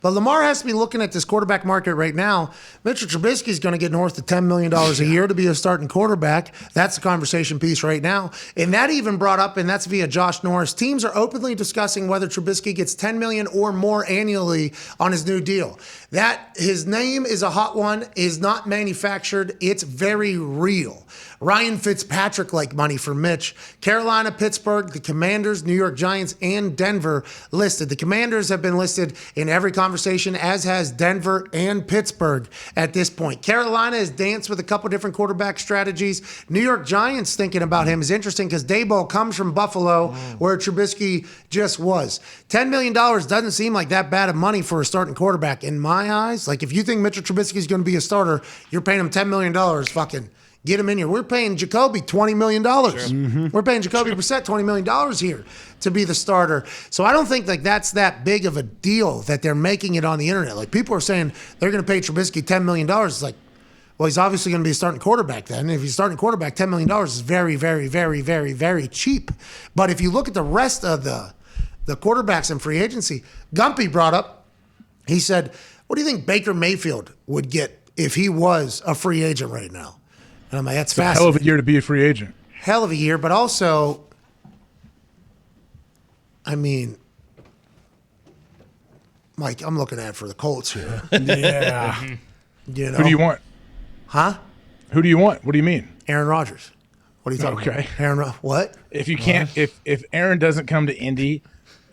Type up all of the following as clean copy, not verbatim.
But Lamar has to be looking at this quarterback market right now. Mitch Trubisky is going to get north of $10 million a year to be a starting quarterback. That's the conversation piece right now. And that even brought up, and that's via Josh Norris, teams are openly discussing whether Trubisky gets $10 million or more annually on his new deal. That his name is a hot one, is not manufactured. It's very real. Ryan Fitzpatrick-like money for Mitch. Carolina, Pittsburgh, the Commanders, New York Giants, and Denver listed. The Commanders have been listed in every conversation, as has Denver and Pittsburgh at this point. Carolina has danced with a couple different quarterback strategies. New York Giants thinking about him is interesting because Daboll comes from Buffalo, where Trubisky just was. $10 million doesn't seem like that bad of money for a starting quarterback in my eyes. Like, if you think Mitchell Trubisky is going to be a starter, you're paying him $10 million, fucking get him in here. We're paying Jacoby $20 million. Sure. We're paying Jacoby Brissett $20 million here to be the starter. So I don't think like that's that big of a deal that they're making it on the internet. Like, people are saying they're going to pay Trubisky $10 million. It's like, well, he's obviously going to be a starting quarterback then. If he's starting quarterback, $10 million is very, very, very, very, very cheap. But if you look at the rest of the quarterbacks in free agency, Gumpy brought up, he said, what do you think Baker Mayfield would get if he was a free agent right now? And I'm like, that's fascinating. Hell of a year to be a free agent. Hell of a year, but also, I mean, Mike, I'm looking at it for the Colts here. Yeah. You know? Who do you want? Huh? Who do you want? What do you mean? Aaron Rodgers. What are you talking about? Aaron what? If you can't, if Aaron doesn't come to Indy,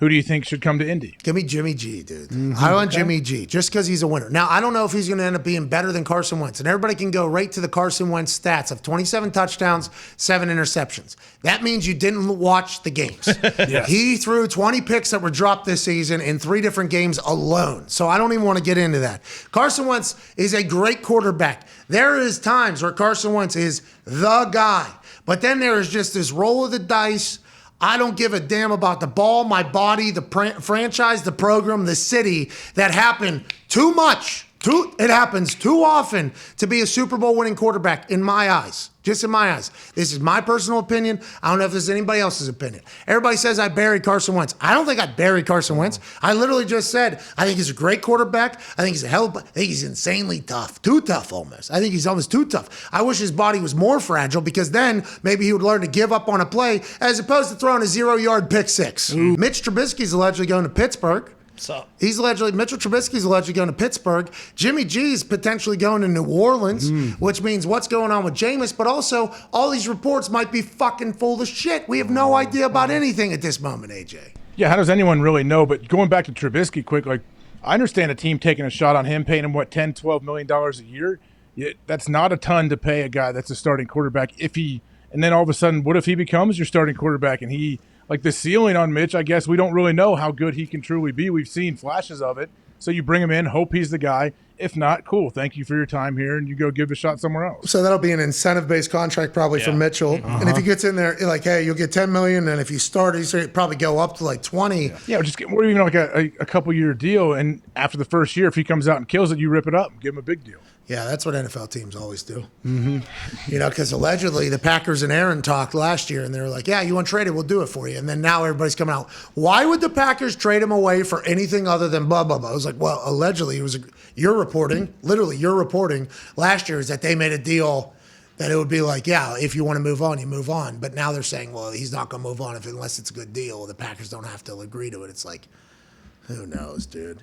who do you think should come to Indy? Give me Jimmy G, dude. I want Jimmy G just because he's a winner. Now, I don't know if he's going to end up being better than Carson Wentz. And everybody can go right to the Carson Wentz stats of 27 touchdowns, 7 interceptions. That means you didn't watch the games. Yes. He threw 20 picks that were dropped this season in 3 different games alone. So I don't even want to get into that. Carson Wentz is a great quarterback. There is times where Carson Wentz is the guy. But then there is just this roll of the dice. I don't give a damn about the ball, my body, the franchise, the program, the city. That happened too much. It happens too often to be a Super Bowl winning quarterback in my eyes. Just in my eyes. This is my personal opinion. I don't know if this is anybody else's opinion. Everybody says I buried Carson Wentz. I don't think I buried Carson Wentz. I literally just said I think he's a great quarterback. I think he's I think he's insanely tough. Too tough almost. I think he's almost too tough. I wish his body was more fragile because then maybe he would learn to give up on a play as opposed to throwing a 0-yard pick six. Mitch Trubisky's allegedly going to Pittsburgh. So Mitchell Trubisky's allegedly going to Pittsburgh. Jimmy G's potentially going to New Orleans, which means what's going on with Jameis, but also all these reports might be fucking full of shit. We have no idea about anything at this moment, AJ. Yeah, how does anyone really know? But going back to Trubisky quick, like, I understand a team taking a shot on him, paying him, what, $10, $12 million a year? That's not a ton to pay a guy that's a starting quarterback. And then all of a sudden, what if he becomes your starting quarterback and he – like the ceiling on Mitch, I guess we don't really know how good he can truly be. We've seen flashes of it. So you bring him in, hope he's the guy. If not, cool. Thank you for your time here, and you go give a shot somewhere else. So that'll be an incentive-based contract probably for Mitchell. And if he gets in there, like, hey, you'll get $10 million, and if you start, he'll probably go up to like 20. Yeah, just get more, even like a couple-year deal, and after the first year, if he comes out and kills it, you rip it up and give him a big deal. Yeah, that's what NFL teams always do. You know, because allegedly the Packers and Aaron talked last year, and they were like, yeah, you want to trade it, we'll do it for you. And then now everybody's coming out. Why would the Packers trade him away for anything other than blah, blah, blah? I was like, well, allegedly, you're reporting last year is that they made a deal that it would be like, yeah, if you want to move on, you move on. But now they're saying, well, he's not going to move on unless it's a good deal. The Packers don't have to agree to it. It's like, who knows, dude?